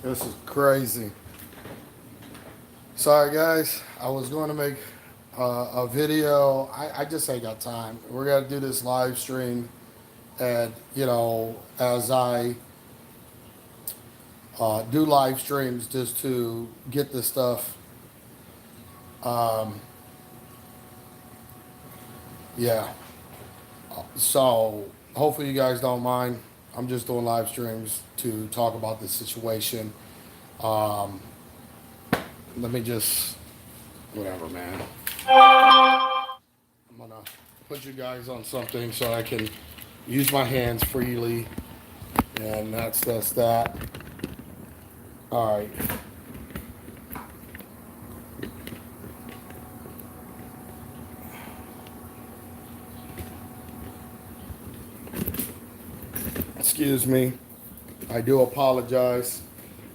This is crazy. Sorry, guys. I was going to make a video. I just ain't got time. We're going to do this live stream. And, as I do live streams just to get this stuff, um, yeah. So hopefully you guys don't mind. I'm just doing live streams to talk about the situation. Um, Let me just, whatever, man. I'm gonna put you guys on something so I can use my hands freely, and that's that. All right. Excuse me. I do apologize.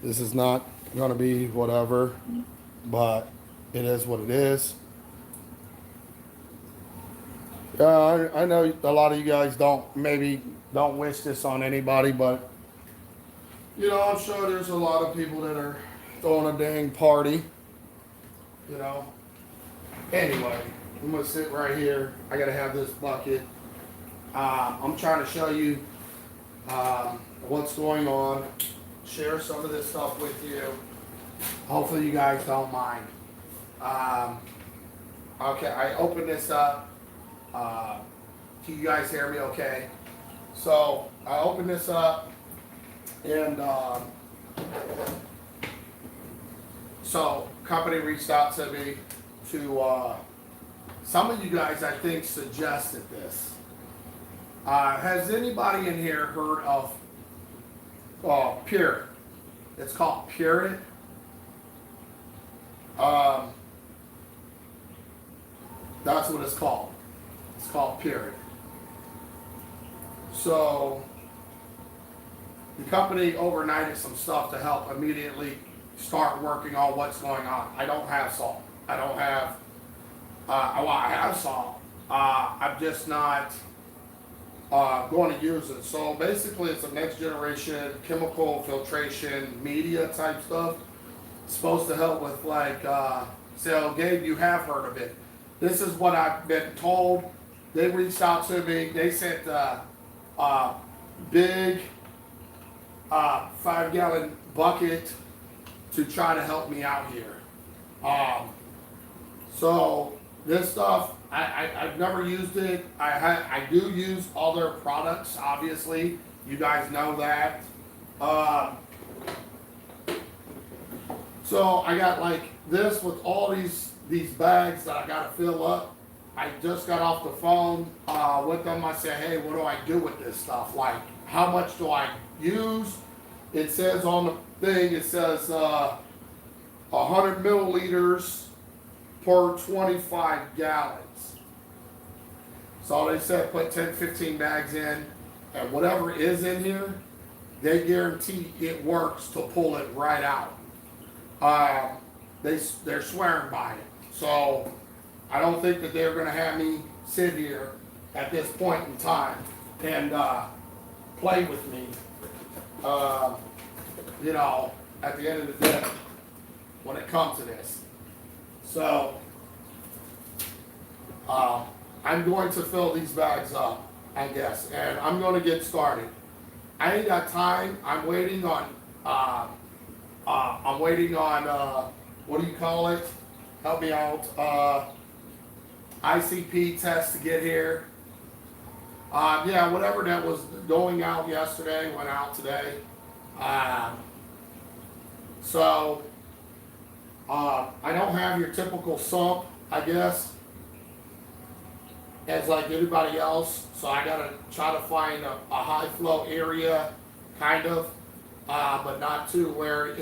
This is not gonna be whatever, but it is what it is. I know a lot of you guys don't wish this on anybody, but I'm sure there's a lot of people that are throwing a dang party. You know. Anyway, I'm gonna sit right here. I gotta have this bucket. I'm trying to show you what's going on. Share some of this stuff with you. Hopefully, you guys don't mind. Um, okay, I opened this up. Can you guys hear me? Okay. So I opened this up, and so company reached out to me to some of you guys I think suggested this. Has anybody in here heard of purit? It's called purit. That's what it's called. It's called purit. So the company overnighted some stuff to help immediately start working on what's going on. I don't have salt. I don't have, well, I have salt. I'm just not going to use it. So basically it's a next generation chemical filtration media type stuff. It's supposed to help with so Gabe, you have heard of it. This is what I've been told. They reached out to me. They sent big 5-gallon bucket to try to help me out here. So this stuff, I've never used it. I do use other products, obviously. You guys know that. So I got like this with all these bags that I got to fill up. I just got off the phone with them. I said, hey, what do I do with this stuff? Like, how much do I use? It says on the thing, it says 100 milliliters per 25 gallons. So they said put 10, 15 bags in, and whatever is in here, they guarantee it works to pull it right out. They're swearing by it. So I don't think that they're going to have me sit here at this point in time and play with me. At the end of the day, when it comes to this. So I'm going to fill these bags up, I guess, and I'm going to get started. I ain't got time. I'm waiting on what do you call it? Help me out. ICP test to get here. Whatever that was going out yesterday went out today. So I don't have your typical sump, I guess, as like anybody else. So I gotta try to find a high flow area, kind of, but not too where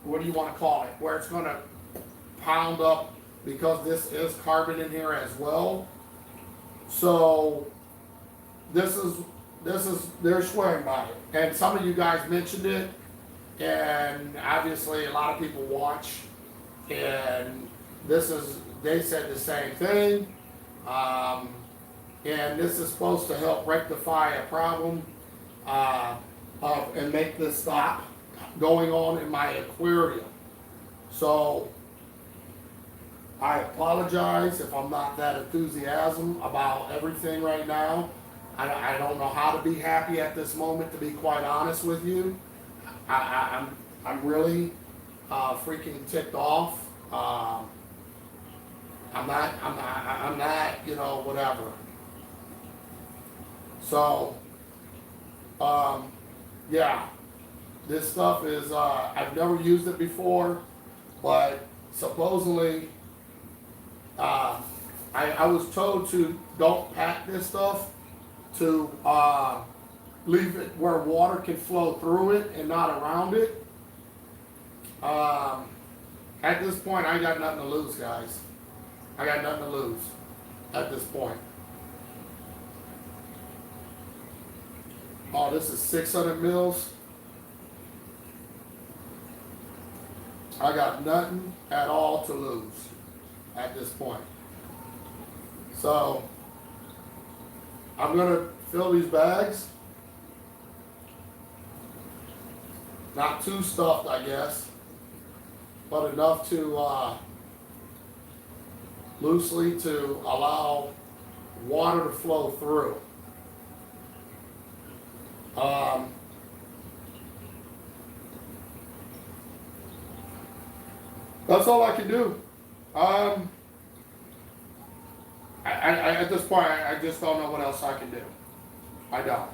what do you want to call it? Where it's gonna pound up, because this is carbon in here as well. So this is they're swearing by it, and some of you guys mentioned it, and obviously a lot of people watch, and they said the same thing, and this is supposed to help rectify a problem. and make this stop going on in my aquarium. So I apologize if I'm not that enthusiastic about everything right now. I don't know how to be happy at this moment, to be quite honest with you. I'm really freaking ticked off. I'm not, you know, whatever. So, yeah, this stuff is, I've never used it before, but supposedly, I was told to don't pack this stuff, to leave it where water can flow through it and not around it. At this point, I got nothing to lose, guys. I got nothing to lose at this point. Oh, this is 600 mils. I got nothing at all to lose at this point. So I'm gonna fill these bags. Not too stuffed, I guess, but enough to loosely to allow water to flow through. That's all I can do. I at this point, I just don't know what else I can do. I don't.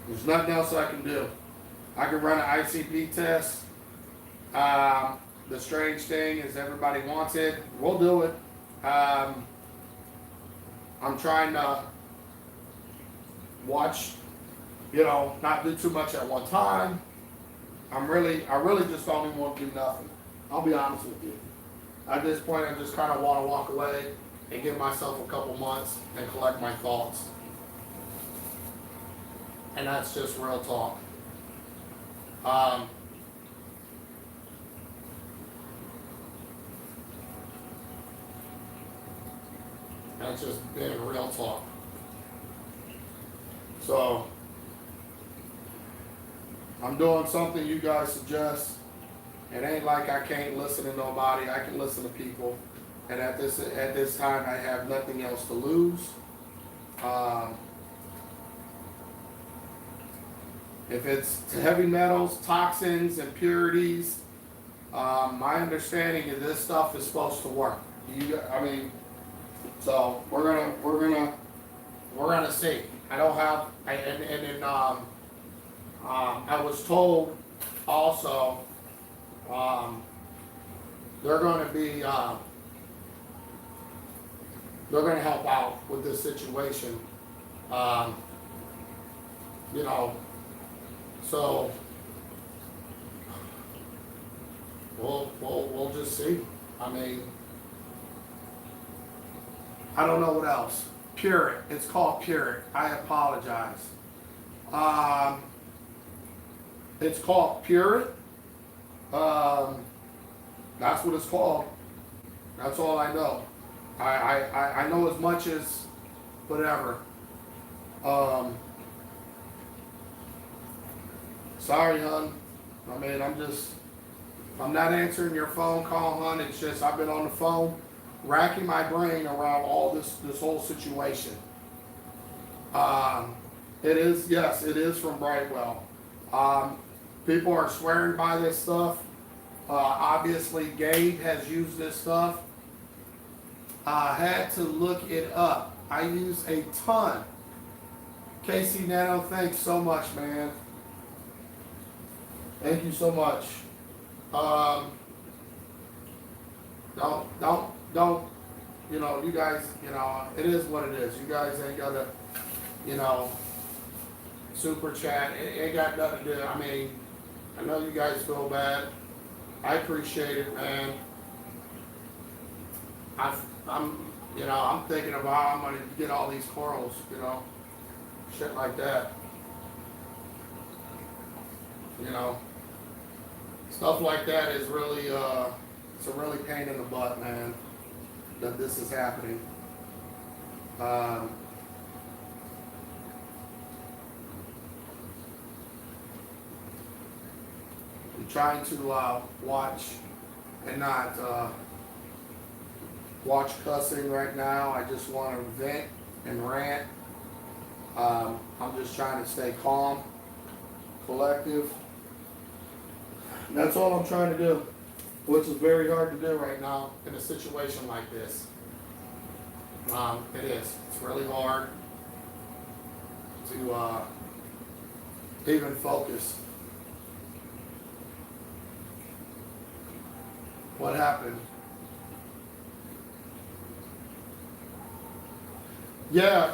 There's nothing else I can do. I can run an ICP test. The strange thing is everybody wants it. We'll do it. I'm trying to watch, you know, not do too much at one time. I really just don't even want to do nothing. I'll be honest with you. At this point, I just kind of want to walk away and give myself a couple months and collect my thoughts. And that's just real talk. That's just being real talk. So, I'm doing something you guys suggest. It ain't like I can't listen to nobody. I can listen to people. And at this time, I have nothing else to lose. If it's heavy metals, toxins, impurities, my understanding is this stuff is supposed to work. So we're gonna see. I don't have, I was told also, they're gonna be, they're gonna help out with this situation. You know, so we'll just see. I mean, I don't know what else. Purit. It's called Purit. I apologize. It's called Purit. That's what it's called. That's all I know. I know as much as whatever. Sorry, hon. I mean, I'm not answering your phone call, hon. It's just I've been on the phone racking my brain around all this whole situation. It is from Brightwell. People are swearing by this stuff. Obviously, Gabe has used this stuff. I had to look it up. I use a ton. Casey Nano, thanks so much, man. Thank you so much. Don't, you know, you guys, you know, it is what it is. You guys ain't gotta, you know, super chat. It ain't got nothing to do. I mean, I know you guys feel bad. I appreciate it, man. I'm thinking about how I'm gonna get all these corals, you know, shit like that. You know, stuff like that is really, it's a really pain in the butt, man, that this is happening. I'm trying to watch and not watch cussing right now. I just want to vent and rant. I'm just trying to stay calm, collective. And that's all I'm trying to do, which is very hard to do right now in a situation like this. It is. It's really hard to even focus. What happened? Yeah.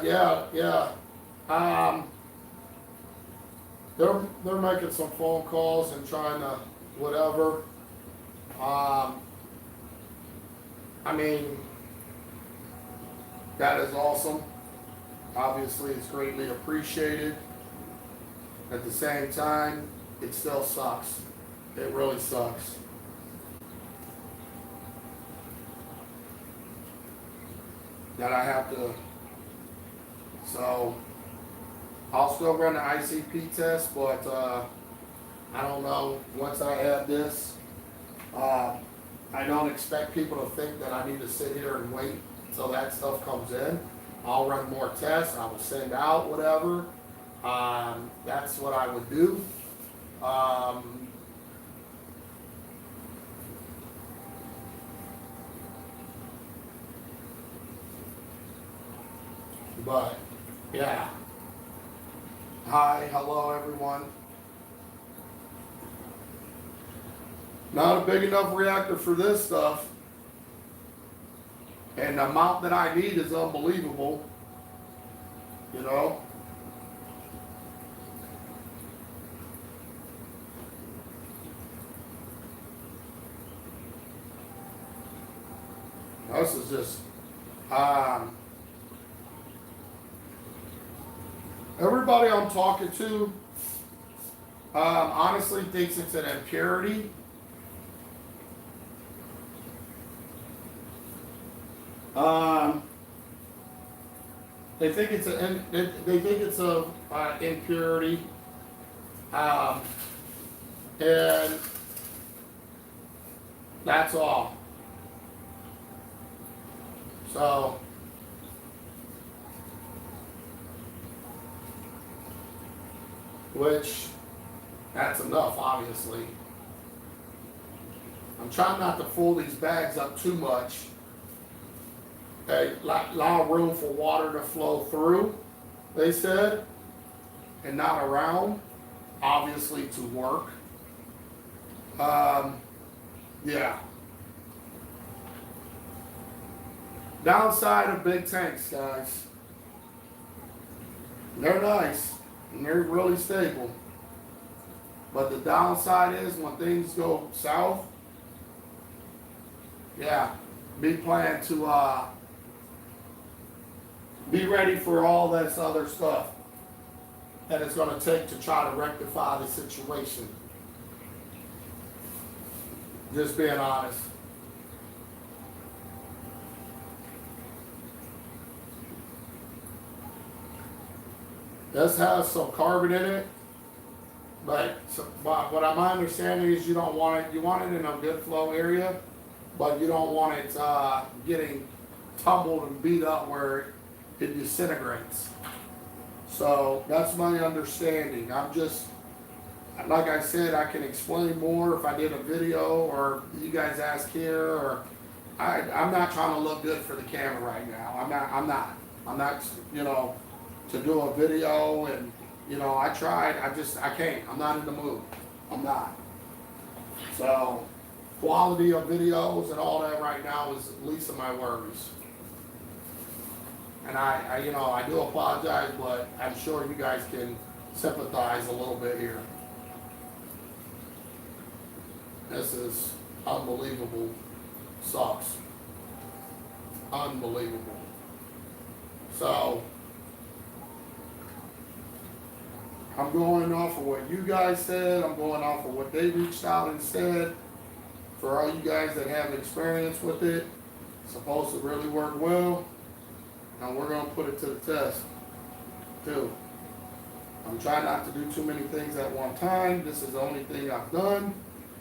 They're making some phone calls and trying to whatever. I mean, that is awesome. Obviously, it's greatly appreciated. At the same time, it still sucks. It really sucks. That I have to. So, I'll still run the ICP test, but I don't know. Once I have this, I don't expect people to think that I need to sit here and wait until that stuff comes in. I'll run more tests. I will send out whatever. That's what I would do. But yeah. Hi, hello everyone. Not a big enough reactor for this stuff. And the amount that I need is unbelievable. You know? This is just, everybody I'm talking to, honestly thinks it's an impurity. They think it's a impurity, and that's all. So, which that's enough, obviously. I'm trying not to fill these bags up too much. Allow room for water to flow through, they said, and not around, obviously to work. Yeah. Downside of big tanks, guys. They're nice and they're really stable. But the downside is when things go south, yeah, be planning to be ready for all this other stuff that it's going to take to try to rectify the situation. Just being honest. This has some carbon in it, but what my understanding is you don't want it. You want it in a good flow area, but you don't want it getting tumbled and beat up where it disintegrates. So that's my understanding. I'm just, like I said, I can explain more if I did a video or you guys ask here. Or I'm not trying to look good for the camera right now. I'm not. You know, to do a video and I tried. I can't. I'm not in the mood. I'm not. So quality of videos and all that right now is the least of my worries. And I do apologize, but I'm sure you guys can sympathize a little bit here. This is unbelievable. Sucks. Unbelievable. So I'm going off of what you guys said. I'm going off of what they reached out and said. For all you guys that have experience with it, it's supposed to really work well. And we're going to put it to the test, too. I'm trying not to do too many things at one time. This is the only thing I've done.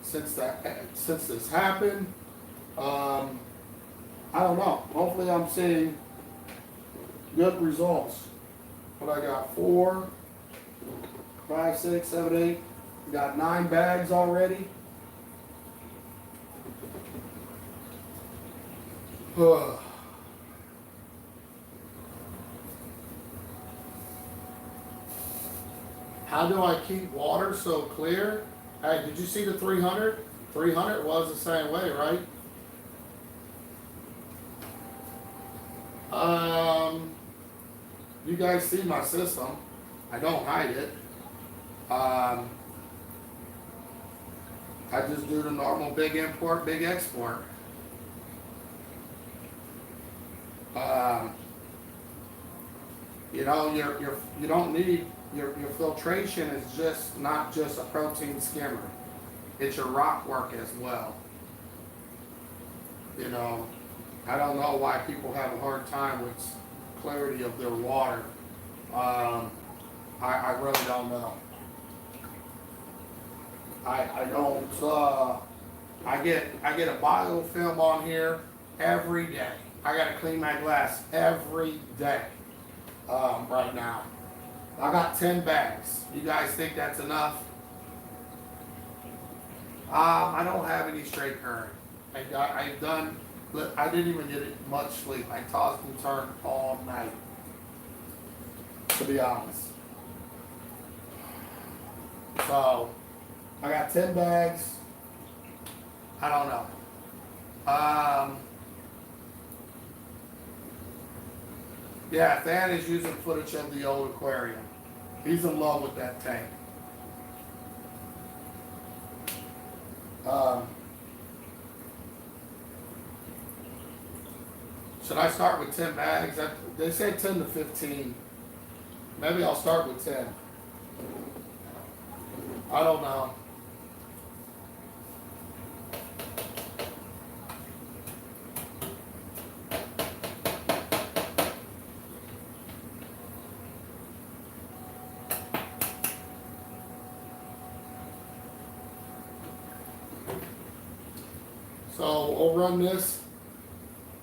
since this happened. I don't know. Hopefully I'm seeing good results. But I got 4, 5, 6, 7, 8. Got 9 bags already. How do I keep water so clear? Hey, did you see the 300? 300 was the same way, right? You guys see my system. I don't hide it. I just do the normal big import, big export. You know, you don't need your filtration is just not just a protein skimmer. It's your rock work as well. You know, I don't know why people have a hard time with clarity of their water. I really don't know. I don't. I get a biofilm on here every day. I gotta clean my glass every day. Right now, I got 10 bags. You guys think that's enough? I don't have any straight current. I didn't even get much sleep. I tossed and turned all night, to be honest. So, I got 10 bags. I don't know. Yeah, Than is using footage of the old aquarium. He's in love with that tank. Should I start with 10 bags? They say 10 to 15. Maybe I'll start with 10. I don't know. So we'll run this.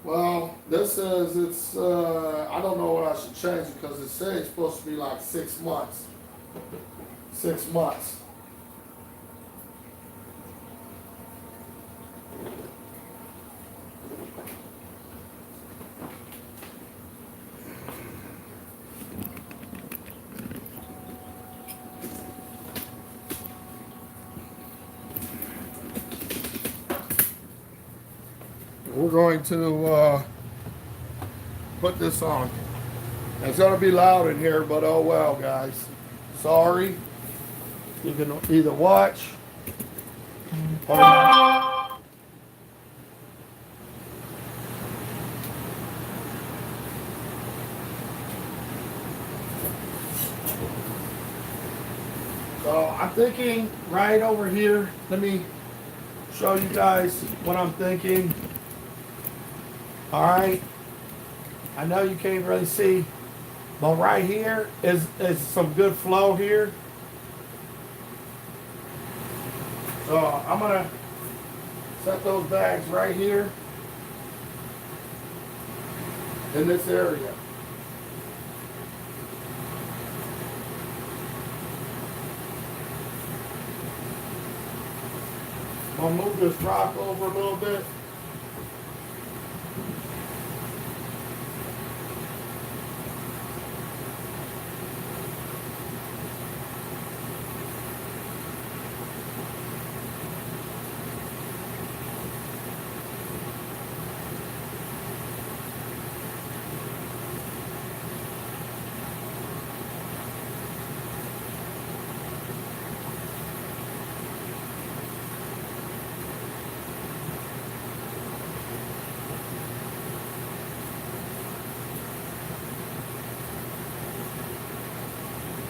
Well, this says it's, I don't know what I should change because it says it's supposed to be like 6 months. 6 months. We're going to put this on. It's going to be loud in here, but oh well, guys. Sorry. You can either watch or not. So I'm thinking right over here. Let me show you guys what I'm thinking. All right, I know you can't really see, but right here is some good flow here. So I'm gonna set those bags right here in this area. I'm gonna move this rock over a little bit.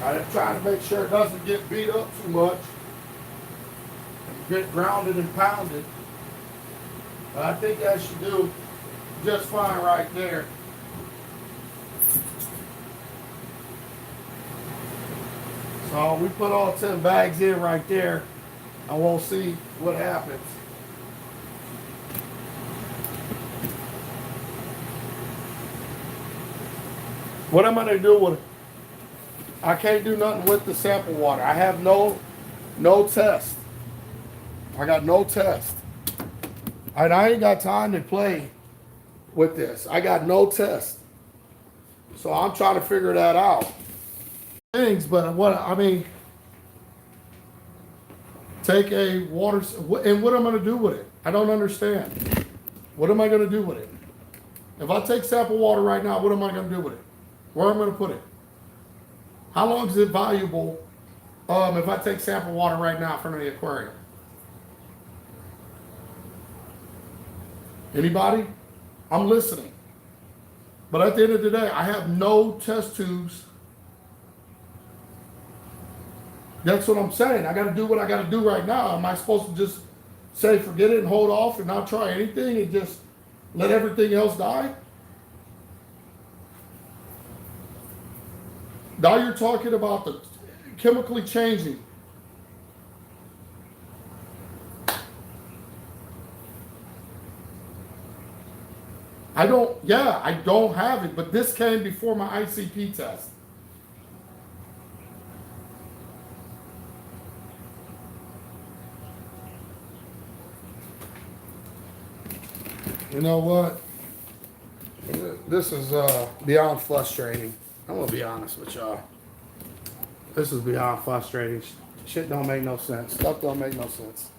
I'm trying to make sure it doesn't get beat up too much, get grounded and pounded. But I think that should do just fine right there. So we put all 10 bags in right there. and we'll see what happens. What am I going to do with it? I can't do nothing with the sample water. I have no test. I got no test. And I ain't got time to play with this. I got no test. So I'm trying to figure that out. Things, but what I mean, take a water, and what am I going to do with it? I don't understand. What am I going to do with it? If I take sample water right now, what am I going to do with it? Where am I going to put it? How long is it valuable if I take sample water right now from the aquarium? Anybody? I'm listening. But at the end of the day, I have no test tubes. That's what I'm saying. I got to do what I got to do right now. Am I supposed to just say forget it and hold off and not try anything and just let everything else die? Now you're talking about the chemically changing. I don't have it, but this came before my ICP test. You know what? This is beyond frustrating. I'm gonna be honest with y'all. This is beyond frustrating. Shit don't make no sense. Stuff don't make no sense.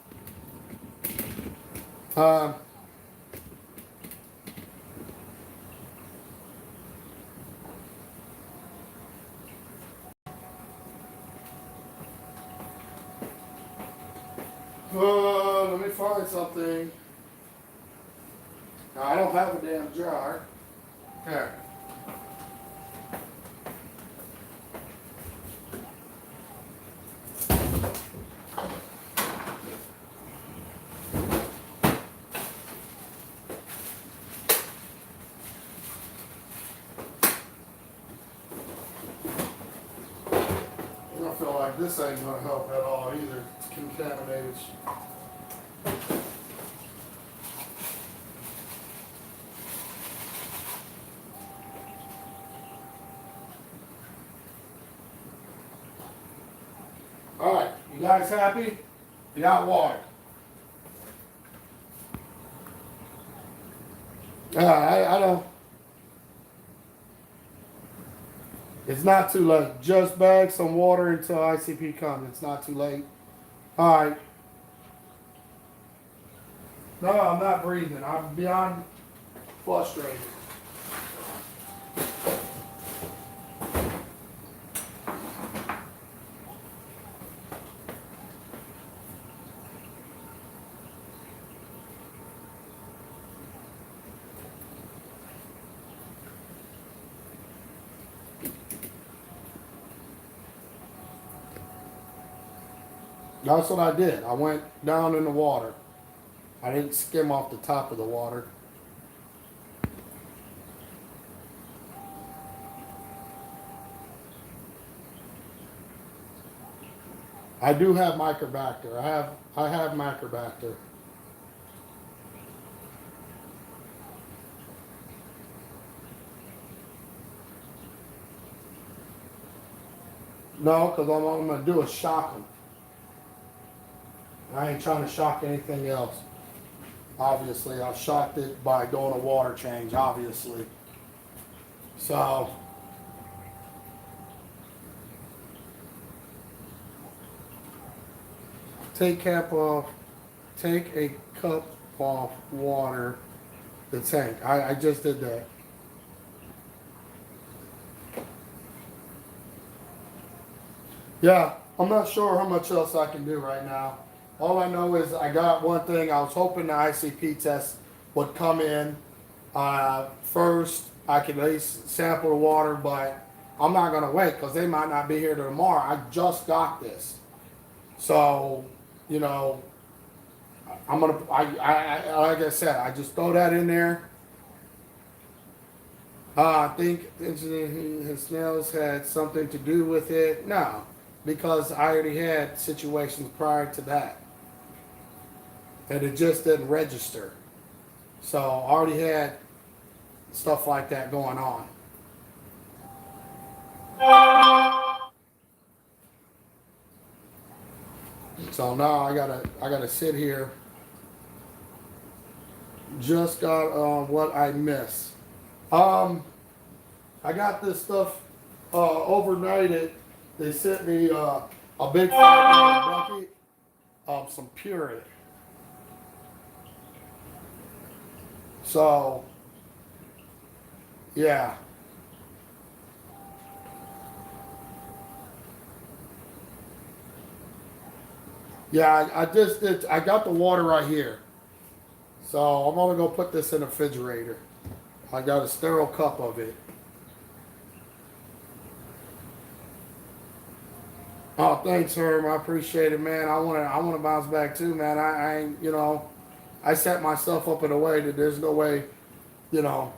Let me find something. I don't have a damn jar. Here. I feel like this ain't gonna help at all either. It's contaminated. All right, you guys happy? You got water. I don't. It's not too late. Just bag some water until ICP comes. It's not too late. All right. No, I'm not breathing. I'm beyond frustrated. That's what I did. I went down in the water. I didn't skim off the top of the water. I do have microbacter. I have microbacter. No, because all I'm going to do is shock them. I ain't trying to shock anything else. Obviously, I shocked it by doing a water change, obviously. So, take a cup off water the tank. I just did that. Yeah, I'm not sure how much else I can do right now. All I know is I got one thing. I was hoping the ICP test would come in first. I could at least sample the water, but I'm not gonna wait because they might not be here till tomorrow. I just got this, so you know, I'm gonna. I like I said, I just throw that in there. I think his snails had something to do with it. No, because I already had situations prior to that. and it just didn't register. So I already had stuff like that going on. So now I gotta sit here. Just got what I missed. I got this stuff overnighted. They sent me a big 5 gallon bucket of some purit. So yeah. Yeah, I just did. I got the water right here. So I'm only gonna put this in the refrigerator. I got a sterile cup of it. Oh, thanks, Herm. I appreciate it, man. I wanna bounce back too, man. I ain't, I set myself up in a way that there's no way, you know.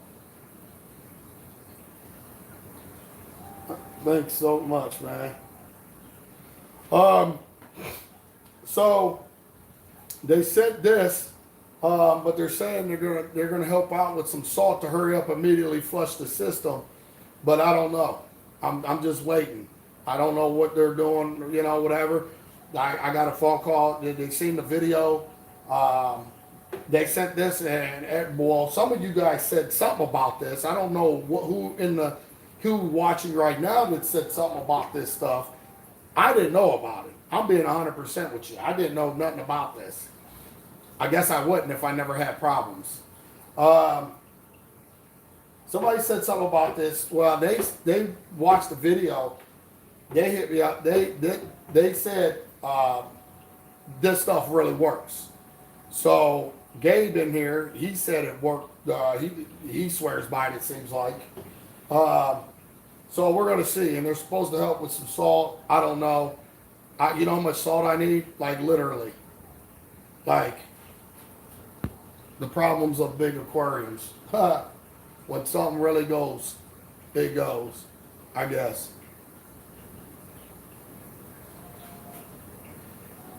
Thanks so much, man. Um, so they sent this, but they're saying they're gonna help out with some salt to hurry up, immediately flush the system. But I don't know. I'm just waiting. I don't know what they're doing, whatever. I got a phone call. They seen the video. They sent this, and well, some of you guys said something about this. I don't know who watching right now that said something about this stuff. I didn't know about it. I'm being 100% with you. I didn't know nothing about this. I guess I wouldn't if I never had problems. Somebody said something about this. Well, they watched the video. They hit me up. They said this stuff really works. So Gabe in here, he said it worked. He swears by it. It seems like. So we're gonna see, and they're supposed to help with some salt. I don't know. You know how much salt I need? Like literally. Like the problems of big aquariums. When something really goes, it goes. I guess.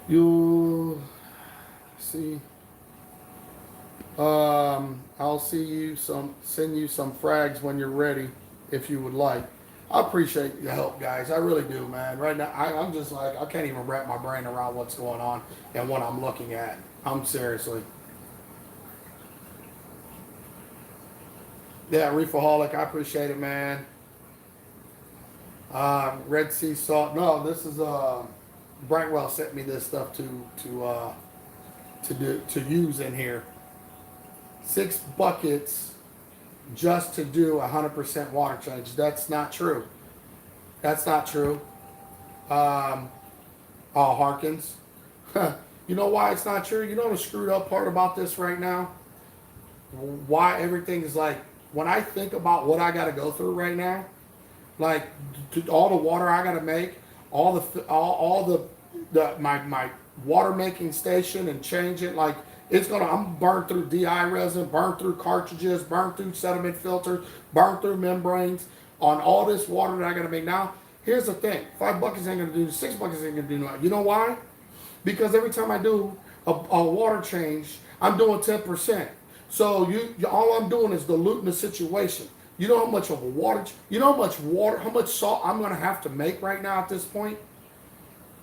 You see. I'll send you some frags when you're ready, if you would like. I appreciate the help, guys. I really do, man. Right now, I'm just like, I can't even wrap my brain around what's going on and what I'm looking at. I'm seriously. Yeah, Reefaholic, I appreciate it, man. Red Sea salt. No, this is Brightwell sent me this stuff to use in here. 6 buckets just to do 100% water change. That's not true. That's not true. Harkins. You know why it's not true? You know the screwed up part about this right now? Why everything is like, when I think about what I got to go through right now, like all the water I got to make, all my water making station and change it, like I'm burn through DI resin, burn through cartridges, burn through sediment filters, burn through membranes on all this water that I got to make. Now, here's the thing: 5 buckets ain't gonna do, 6 buckets ain't gonna do nothing. You know why? Because every time I do a water change, I'm doing 10%. So all I'm doing is diluting the situation. You know how much of a water, how much salt I'm gonna have to make right now at this point?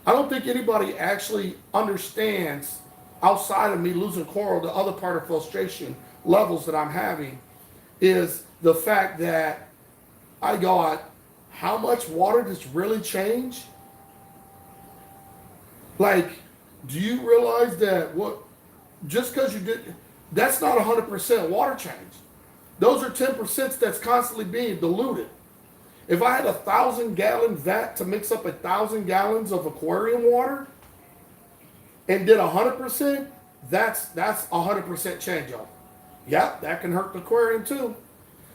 I don't think anybody actually understands, outside of me losing coral, the other part of frustration levels that I'm having is the fact that I got, how much water does really change? Like, do you realize that just because you did, that's not 100% water change. Those are 10% that's constantly being diluted. If I had 1,000 gallon vat to mix up 1,000 gallons of aquarium water and did 100%, that's 100% change off. Yep, that can hurt the aquarium too.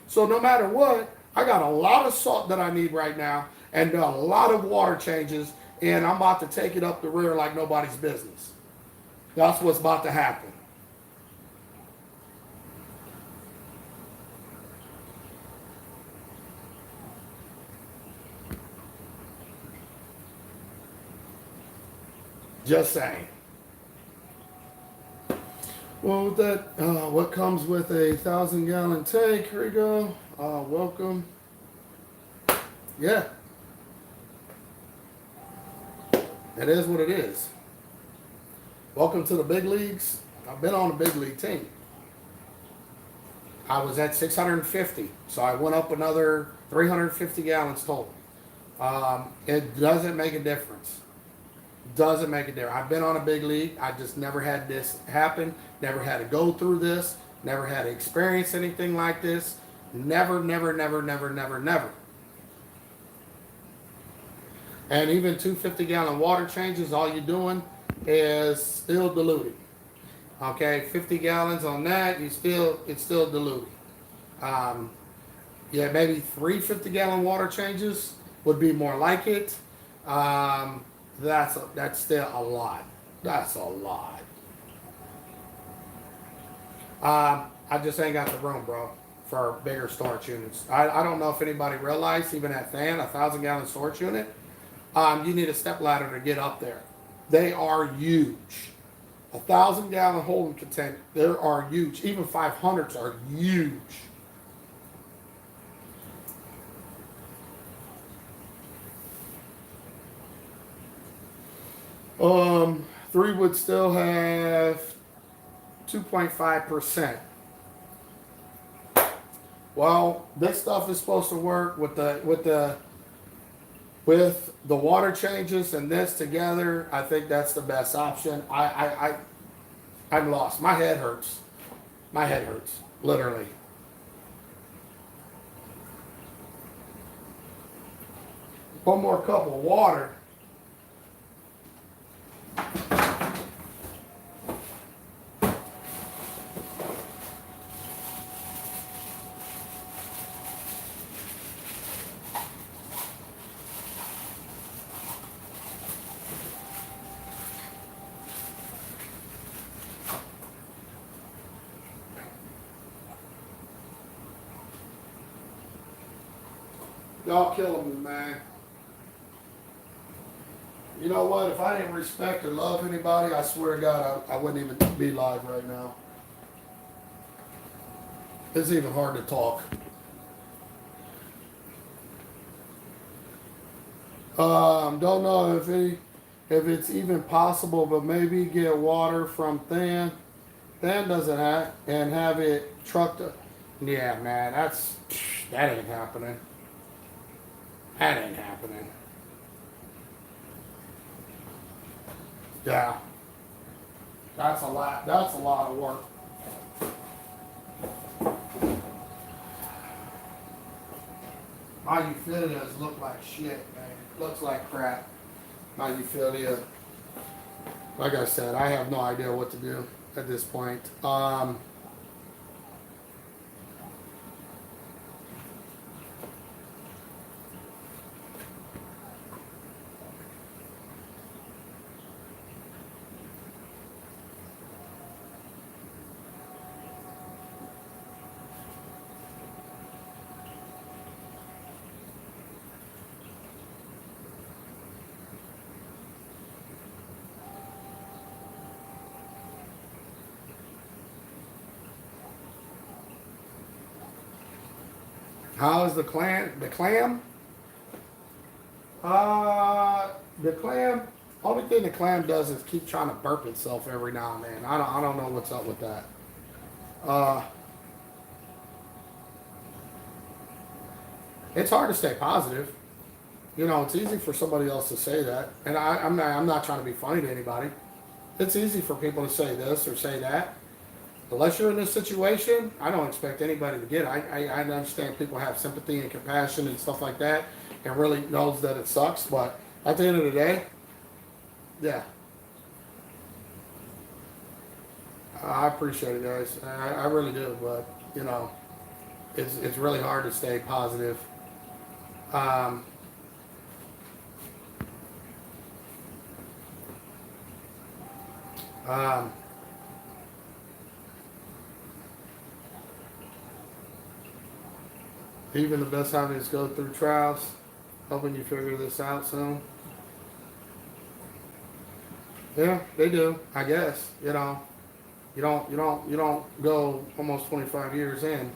So no matter what, I got a lot of salt that I need right now and a lot of water changes, and I'm about to take it up the rear like nobody's business. That's what's about to happen. Just saying. Well, with that, what comes with a 1,000-gallon tank? Here we go. Welcome. Yeah, it is what it is. Welcome to the big leagues. I've been on a big league team. I was at 650, so I went up another 350 gallons total. It doesn't make a difference. Doesn't make a difference. I've been on a big league. I just never had this happen. Never had to go through this. Never had to experience anything like this. Never, never, never, never, never, never. And even 250-gallon water changes, all you're doing is still diluting. Okay, 50 gallons on that, it's still diluting. Yeah, maybe 3 50-gallon water changes would be more like it. That's still a lot. That's a lot. I just ain't got the room, bro, for bigger storage units. I don't know if anybody realized, even at FAN, 1,000-gallon storage unit, you need a step ladder to get up there. They are huge. 1,000-gallon holding container, they are huge. Even 500s are huge. Three would still have 2.5%. Well, this stuff is supposed to work with the water changes and this together. I think that's the best option. I'm lost. My head hurts. My head hurts, literally. One more cup of water. Y'all killing me, man. You know what? If I didn't respect or love anybody, I swear to God, I wouldn't even be live right now. It's even hard to talk. Don't know if it's even possible, but maybe get water from Than. Than doesn't have it trucked. Yeah, man, that ain't happening. That ain't happening. Yeah. That's a lot. That's a lot of work. My euphyllias look like shit, man. Looks like crap. My euphilia. Like I said, I have no idea what to do at this point. How is the clam? The clam? The clam. Only thing the clam does is keep trying to burp itself every now and then. I don't know what's up with that. It's hard to stay positive. You know, it's easy for somebody else to say that, and I'm not trying to be funny to anybody. It's easy for people to say this or say that. Unless you're in this situation, I don't expect anybody to get it. I understand people have sympathy and compassion and stuff like that and really knows that it sucks, but at the end of the day, yeah. I appreciate it, guys. I really do, but, you know, it's really hard to stay positive. Um, um, Even the best hobbies go through trials, hoping you figure this out soon. Yeah, they do, I guess, you know. You don't go almost 25 years in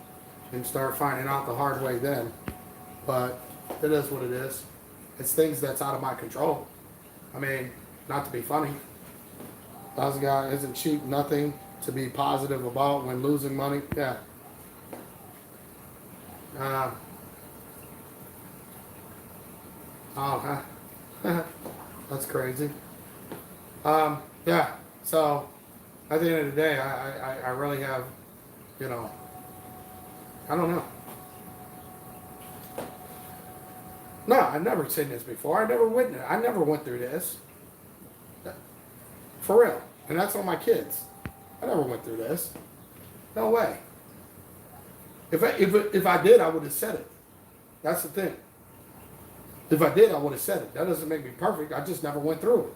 and start finding out the hard way then. But it is what it is. It's things that's out of my control. I mean, not to be funny. Thousand guy isn't cheap, nothing to be positive about when losing money. Yeah. Uh, oh, huh. That's crazy. Yeah. So at the end of the day, I really have, you know, I don't know. No, I've never seen this before. I never went through this. For real. And that's on my kids. I never went through this. No way. If I did, I would have said it. That's the thing. If I did, I would have said it. That doesn't make me perfect. I just never went through it.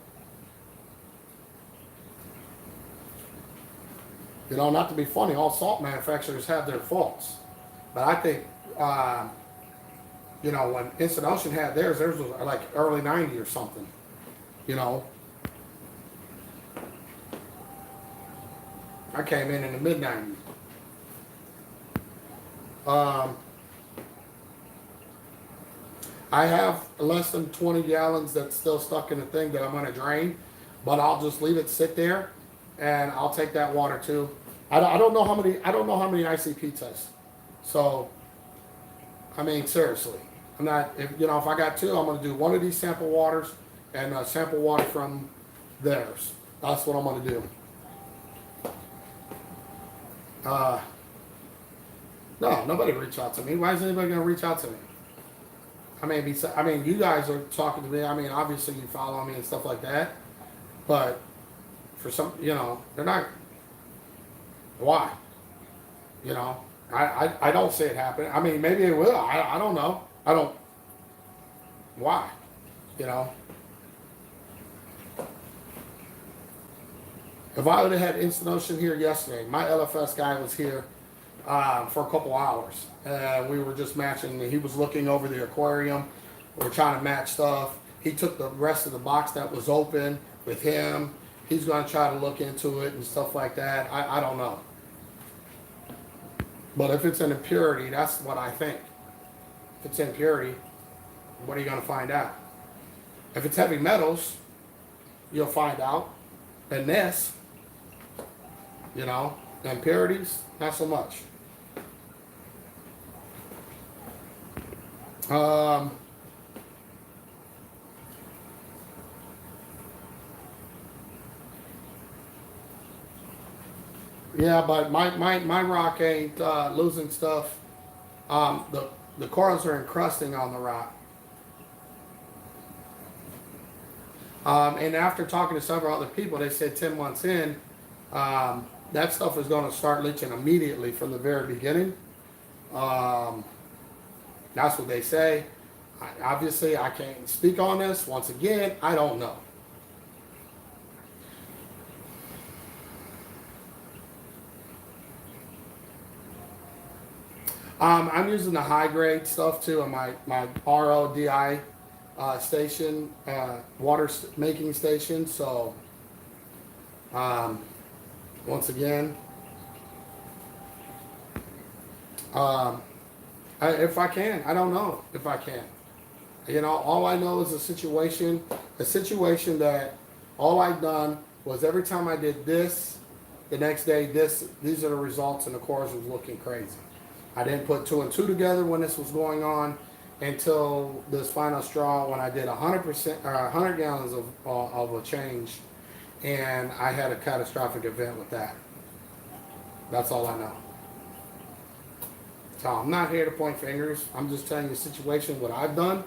You know, not to be funny, all salt manufacturers have their faults. But I think, you know, when Instant Ocean had theirs was like early 90 or something. You know. I came in the mid 90s. I have less than 20 gallons that's still stuck in the thing that I'm going to drain, but I'll just leave it sit there, and I'll take that water too. I don't know how many ICP tests. So, I mean, seriously, I'm not. If I got two, I'm going to do one of these sample waters and sample water from theirs. That's what I'm going to do. No, nobody reach out to me. Why is anybody going to reach out to me? I mean, you guys are talking to me. I mean, obviously you follow me and stuff like that. But for some, they're not. Why? I don't see it happen. I mean, maybe it will. I don't know. I don't. Why? If I would have had Instant Ocean here yesterday, my LFS guy was here for a couple hours. We were just matching. He was looking over the aquarium. We were trying to match stuff. He took the rest of the box that was open with him. He's going to try to look into it and stuff like that. I don't know. But if it's an impurity, that's what I think. If it's impurity, what are you going to find out? If it's heavy metals, you'll find out. And this, impurities, not so much. Yeah, but my rock ain't losing stuff. The corals are encrusting on the rock. And after talking to several other people, they said 10 months in, that stuff is going to start leaching immediately from the very beginning. That's what they say. Obviously, I can't speak on this. Once again, I don't know. I'm using the high grade stuff too on my RODI station, water making station. So, once again, if I can, I don't know if I can. All I know is a situation that all I've done was every time I did this, the next day these are the results, and the course was looking crazy. I didn't put 2 and 2 together when this was going on until this final straw when I did 100% or 100 gallons of a change, and I had a catastrophic event with that. That's all I know. So I'm not here to point fingers. I'm just telling you the situation, what I've done,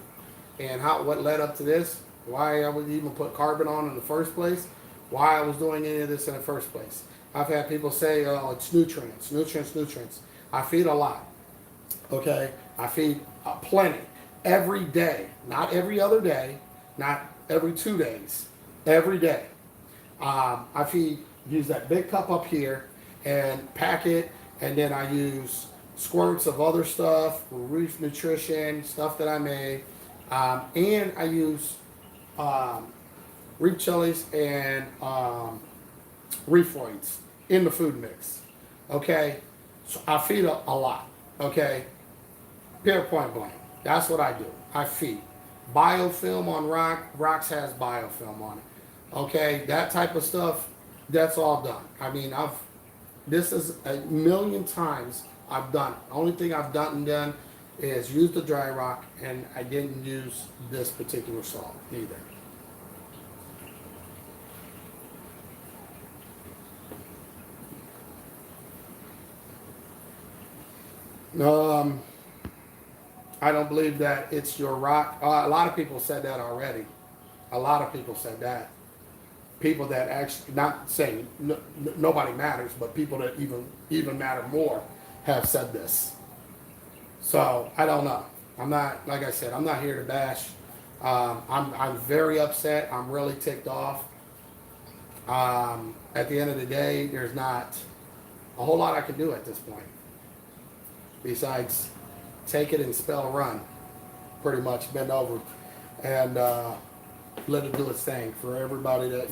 and what led up to this, why I would even put carbon on in the first place, why I was doing any of this in the first place. I've had people say, oh, it's nutrients. I feed a lot. Okay? I feed plenty. Every day. Not every other day. Not every 2 days. Every day. I use that big cup up here and pack it, and then I use squirts of other stuff, reef nutrition, stuff that I made, and I use reef chilies and reef oils in the food mix. Okay, so I feed a lot. Okay, period, point blank. That's what I do. I feed. Biofilm on rocks has biofilm on it. Okay, that type of stuff, that's all done. I mean, this is a million times I've done it. The only thing I've done is use the dry rock, and I didn't use this particular salt either. I don't believe that it's your rock. A lot of people said that already. A lot of people said that. People that actually, not saying nobody matters, but people that even matter more have said this. So I don't know. I'm not, like I said, I'm not here to bash. I'm very upset. I'm really ticked off. At the end of the day, there's not a whole lot I can do at this point. Besides, take it and spell run. Pretty much bend over and let it do its thing for everybody that,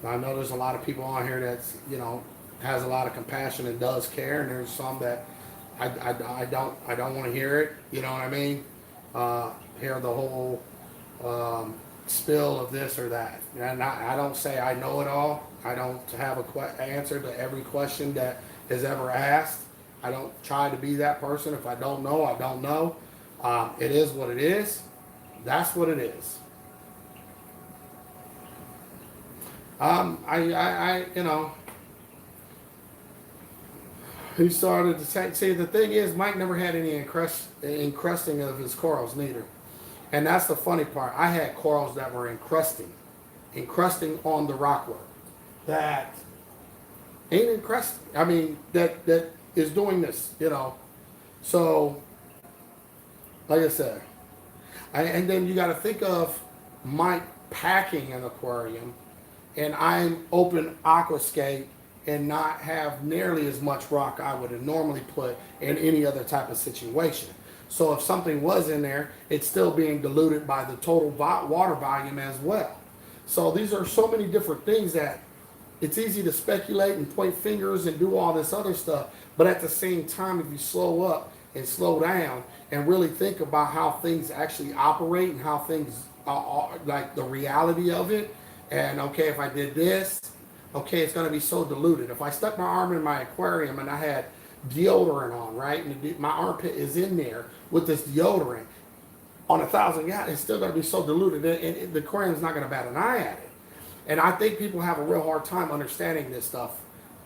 I know there's a lot of people on here that's, has a lot of compassion and does care, and there's some that I don't want to hear it. You know what I mean? Hear the whole spill of this or that. And I don't say I know it all. I don't have a answer to every question that is ever asked. I don't try to be that person. If I don't know, I don't know. It is what it is. That's what it is. He started to say, see, the thing is, Mike never had any encrusting of his corals neither. And that's the funny part. I had corals that were encrusting on the rockwork. That ain't encrusting. I mean, that is doing this, So, like I said, and then you got to think of Mike packing an aquarium, and I'm open aquascape and not have nearly as much rock I would have normally put in any other type of situation. So if something was in there, it's still being diluted by the total water volume as well. So these are so many different things that it's easy to speculate and point fingers and do all this other stuff. But at the same time, if you slow up and slow down and really think about how things actually operate and how things are, like the reality of it, and okay, if I did this, okay, it's going to be so diluted. If I stuck my arm in my aquarium and I had deodorant on, right, and my armpit is in there with this deodorant on 1,000 gallons, it's still going to be so diluted, and the aquarium's not going to bat an eye at it. And I think people have a real hard time understanding this stuff.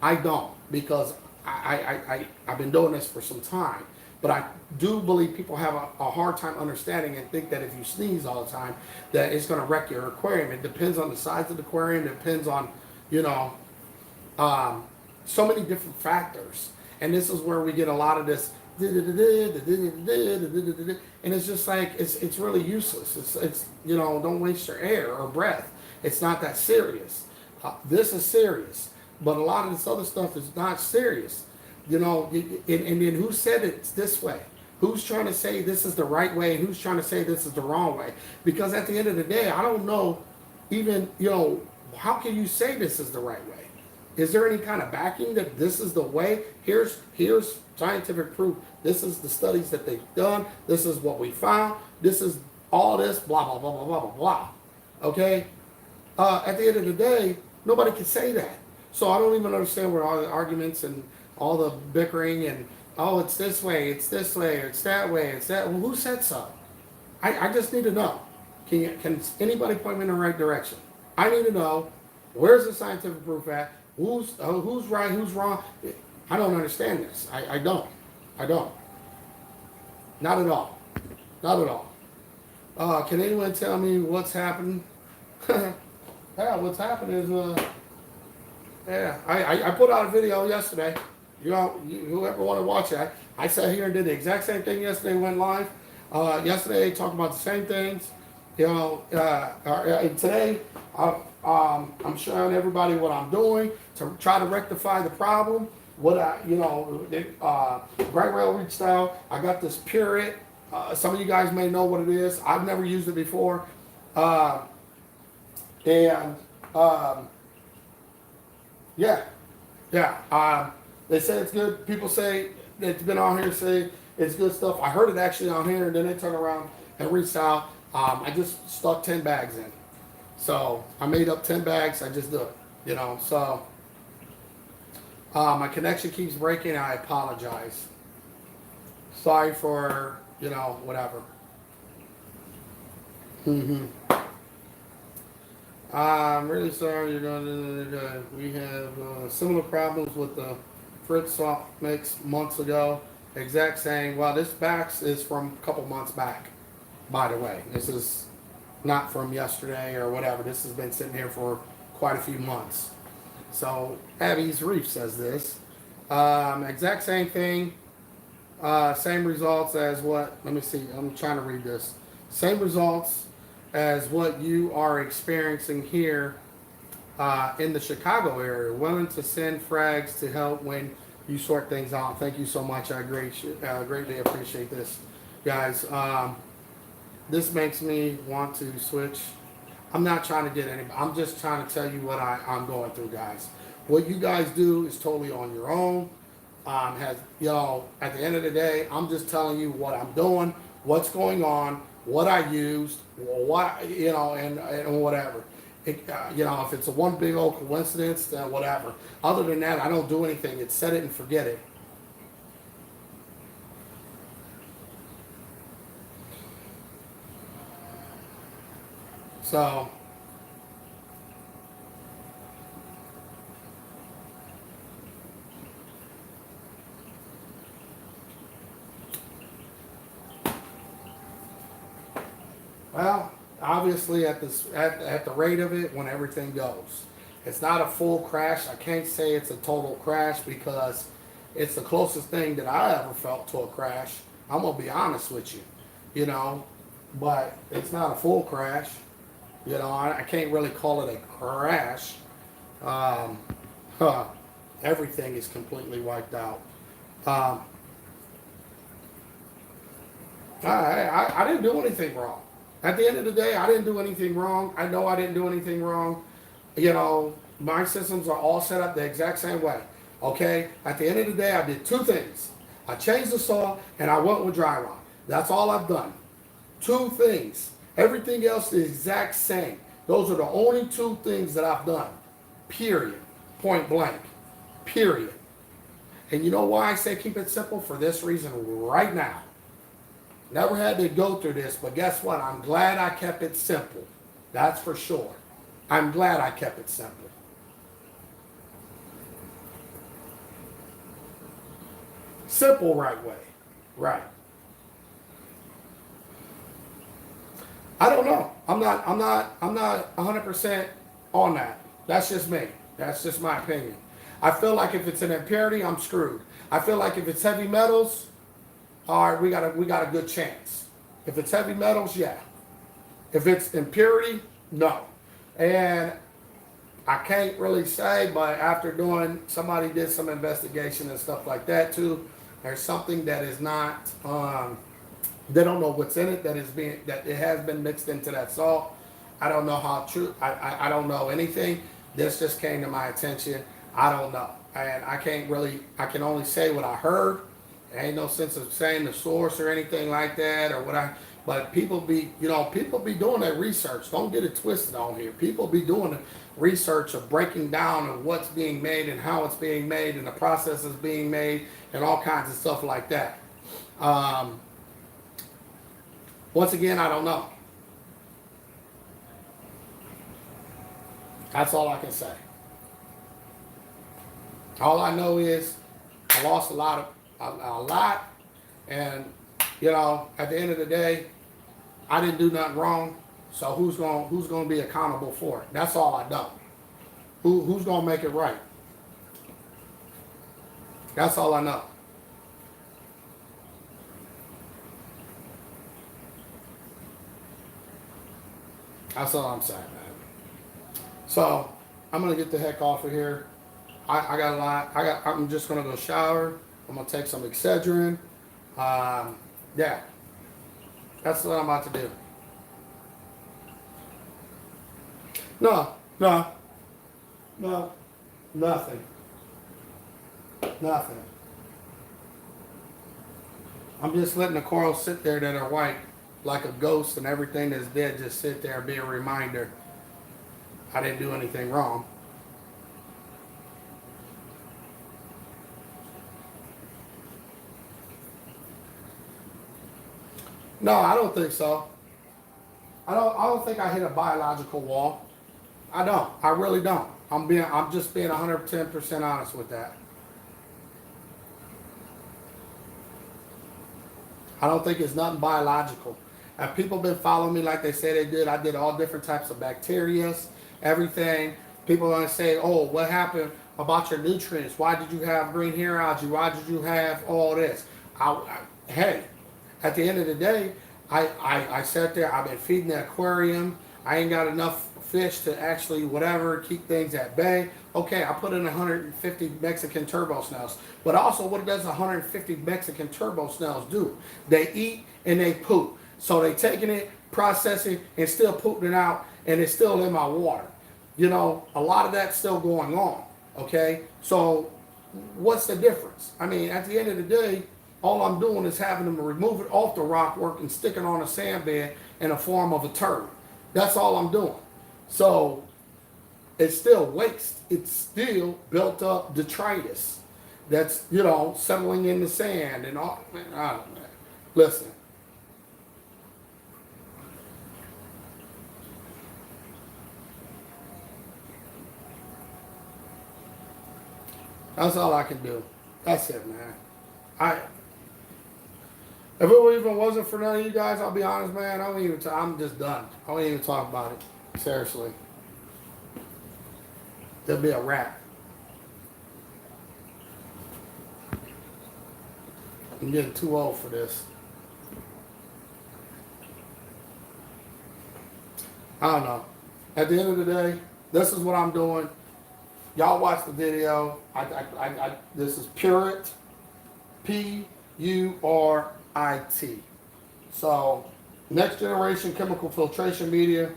I don't, because I've been doing this for some time. But I do believe people have a hard time understanding and think that if you sneeze all the time, that it's going to wreck your aquarium. It depends on the size of the aquarium. It depends on, so many different factors. And this is where we get a lot of this, and it's just like, it's really useless. It's don't waste your air or breath. It's not that serious. This is serious. But a lot of this other stuff is not serious. And then who said it's this way? Who's trying to say this is the right way? And who's trying to say this is the wrong way? Because at the end of the day, I don't know even, how can you say this is the right way? Is there any kind of backing that this is the way? Here's scientific proof. This is the studies that they've done. This is what we found. This is all this, blah, blah, blah, blah, blah, blah, blah. Okay? At the end of the day, nobody can say that. So I don't even understand where all the arguments and all the bickering and, oh, it's this way, it's that way, it's that. Well, who said so? I just need to know. Can anybody point me in the right direction? I need to know, where's the scientific proof at? Who's right, who's wrong? I don't understand this. I don't. Not at all. Not at all. Can anyone tell me what's happening? Yeah, what's happening is, I put out a video yesterday. Whoever want to watch that, I sat here and did the exact same thing yesterday, went live. Yesterday, talking about the same things. Today, I'm showing everybody what I'm doing to try to rectify the problem. Brightwell reached out. I got this purit. Some of you guys may know what it is. I've never used it before. Yeah. Yeah. They say it's good. People say it's been on here say it's good stuff. I heard it actually on here, and then they turn around and reached out. I just stuck 10 bags in. So I made up 10 bags. I just do it. You know. So my connection keeps breaking. I apologize. Sorry for whatever. I'm really sorry. We have similar problems with the fruit salt mix months ago. Exact same. Well, this box is from a couple months back. By the way, this is not from yesterday or whatever. This has been sitting here for quite a few months. So Abby's Reef says this. Exact same thing. Same results as what? Let me see. I'm trying to read this. Same results as what you are experiencing here in the Chicago area. Willing to send frags to help when you sort things out. Thank you so much. I greatly appreciate this, guys. This makes me want to switch. I'm not trying to get anybody. I'm just trying to tell you what I'm going through, guys. What you guys do is totally on your own. At the end of the day, I'm just telling you what I'm doing, what's going on, what I used, and whatever. If it's a one big old coincidence, then whatever. Other than that, I don't do anything. It's set it and forget it. So, well, obviously at the rate of it, when everything goes, it's not a full crash. I can't say it's a total crash because it's the closest thing that I ever felt to a crash. I'm gonna be honest with you, but it's not a full crash. I can't really call it a crash. Everything is completely wiped out. I didn't do anything wrong. At the end of the day, I didn't do anything wrong. I know I didn't do anything wrong. My systems are all set up the exact same way. Okay? At the end of the day, I did two things. I changed the saw and I went with dry rod. That's all I've done. Two things. Everything else is the exact same. Those are the only two things that I've done. Period. Point blank. Period. And you know why I say keep it simple? For this reason right now. Never had to go through this, but guess what? I'm glad I kept it simple. That's for sure. I'm glad I kept it simple. Simple right way. Right. I don't know. I'm not 100% on that. That's just me. That's just my opinion. I feel like if it's an impurity, I'm screwed. I feel like if it's heavy metals, all right, we got a good chance. If it's heavy metals, yeah. If it's impurity, no. And I can't really say, but after somebody did some investigation and stuff like that too. There's something that is not. They don't know what's in it that it has been mixed into that salt. I don't know how true. I don't know anything. This just came to my attention. I don't know, and I can only say what I heard. There ain't no sense of saying the source or anything like that or but people be doing their research. Don't get it twisted on here. People be doing the research of breaking down of what's being made and how it's being made and the process is being made and all kinds of stuff like that. Once again, I don't know. That's all I can say. All I know is I lost a lot, and at the end of the day, I didn't do nothing wrong. So who's going to be accountable for it? That's all I know. Who's going to make it right? That's all I know. That's all I'm saying, man. So I'm gonna get the heck off of here. I got a lot. I'm just gonna go shower. I'm gonna take some Excedrin. Yeah, that's what I'm about to do. No, nothing. Nothing. I'm just letting the corals sit there that are white like a ghost, and everything that's dead just sit there and be a reminder I didn't do anything wrong. No, I don't think so. I don't think I hit a biological wall. I don't. I really don't. I'm just being 110% honest with that. I don't think it's nothing biological. And people been following me like they say they did. I did all different types of bacteria, everything. People are gonna say, "Oh, what happened about your nutrients? Why did you have green hair algae? Why did you have all this?" Hey, at the end of the day, I sat there. I've been feeding the aquarium. I ain't got enough fish to actually whatever keep things at bay. Okay, I put in 150 Mexican turbo snails. But also, what does 150 Mexican turbo snails do? They eat and they poop. So they taking it, processing, and still pooping it out, and it's still in my water. You know, a lot of that's still going on. Okay, so what's the difference? I mean, at the end of the day, all I'm doing is having them remove it off the rock work and stick it on a sand bed in the form of a turd. That's all I'm doing. So it's still waste. It's still built up detritus that's, you know, settling in the sand and all. Man, I don't know. Listen. That's all I can do. That's it, man. If it even wasn't for none of you guys, I'll be honest, man. I don't even. I'm just done. I won't even talk about it. Seriously, there'll be a wrap. I'm getting too old for this. I don't know. At the end of the day, this is what I'm doing. Y'all watch the video. This is Purit, Purit. So, next generation chemical filtration media.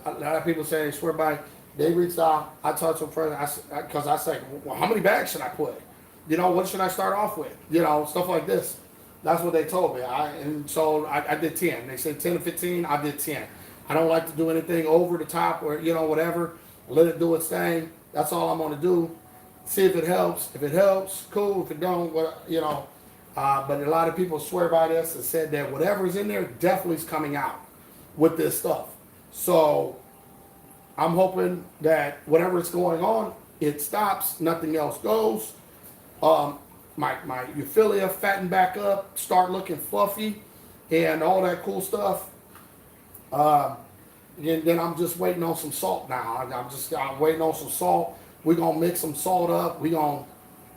A lot of people say they swear by. They reached out. I talked to a friend because I said, well, how many bags should I put? You know, what should I start off with? You know, stuff like this. That's what they told me. So I did 10. They said 10 to 15. I did 10. I don't like to do anything over the top or, you know, whatever. Let it do its thing. That's all I'm going to do. See if it helps. If it helps, cool. If it don't, well, you know. But a lot of people swear by this and said that whatever's in there definitely is coming out with this stuff. So I'm hoping that whatever's going on, it stops. Nothing else goes. My euphilia fatten back up, start looking fluffy, and all that cool stuff. And then I'm just waiting on some salt now. I'm waiting on some salt. We're gonna mix some salt up. We're gonna,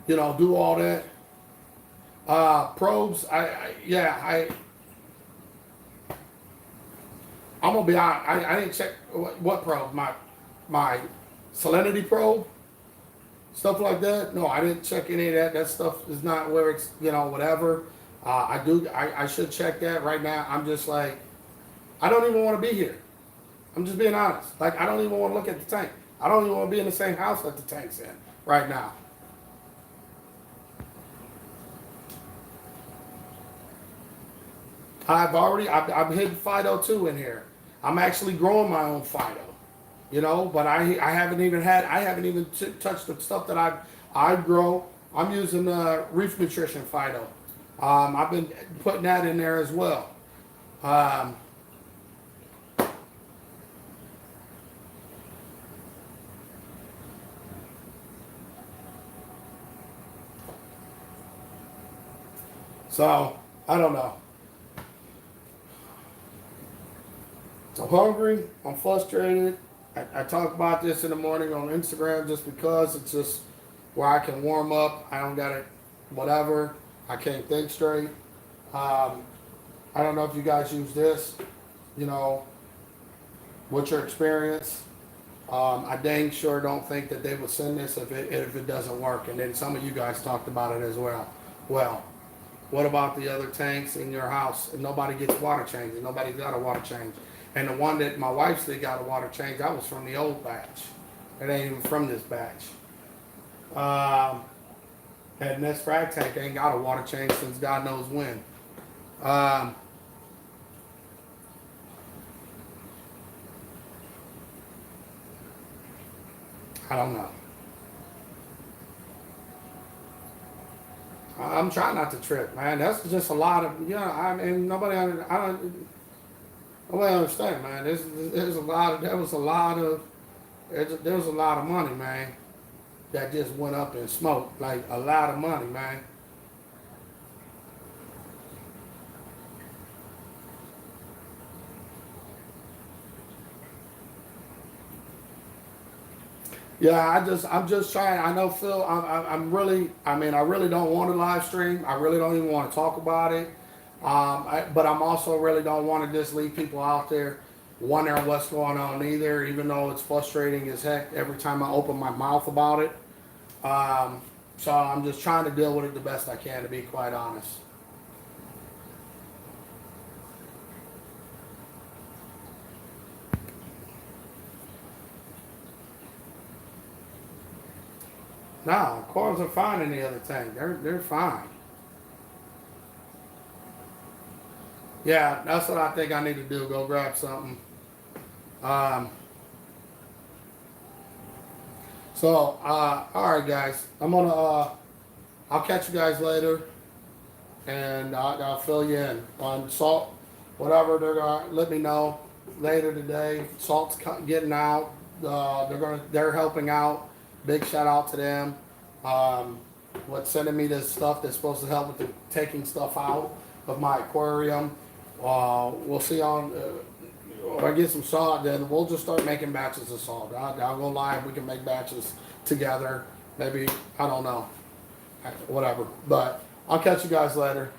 you know, do all that. Probes. I'm gonna be honest. I didn't check what probe. My salinity probe, stuff like that. No, I didn't check any of that. That stuff is not where it's, you know, whatever. I should check that right now. I'm just like, I don't even want to be here. I'm just being honest. Like, I don't even want to look at the tank. I don't even want to be in the same house that the tank's in right now. I've hidden Fido too in here. I'm actually growing my own Fido, you know, but I haven't even touched the stuff that I grow. I'm using Reef Nutrition Fido. I've been putting that in there as well. So I don't know. I'm hungry. I'm frustrated. I talk about this in the morning on Instagram just because it's just where I can warm up. I don't got it, whatever. I can't think straight. I don't know if you guys use this, you know, what's your experience? I dang sure don't think that they would send this if it doesn't work. And then some of you guys talked about it as well. Well, what about the other tanks in your house? And nobody gets water changes. Nobody got a water change. And the one that my wife said got a water change, that was from the old batch. It ain't even from this batch. And this frag tank ain't got a water change since God knows when. I don't know. I'm trying not to trip, man. That's just a lot of, I mean, nobody understand, man. There's a lot of, there was a lot of money, man, that just went up in smoke. Like, a lot of money, man. Yeah, I'm just trying. I know Phil. I'm really. I mean, I really don't want to live stream. I really don't even want to talk about it. But I'm also really don't want to just leave people out there wondering what's going on either. Even though it's frustrating as heck every time I open my mouth about it. So I'm just trying to deal with it the best I can, to be quite honest. No, aquariums are fine in the other tank. They're fine. Yeah, that's what I think I need to do. Go grab something. Um, all right, guys. I'll catch you guys later, and I'll fill you in on salt, whatever they're gonna let me know later today. Salt's getting out. They're helping out. Big shout out to them. Um, what's sending me this stuff that's supposed to help with the taking stuff out of my aquarium. We'll see on. If I get some salt, then we'll just start making batches of salt. I'll go live. We can make batches together. Maybe, I don't know. Whatever. But I'll catch you guys later.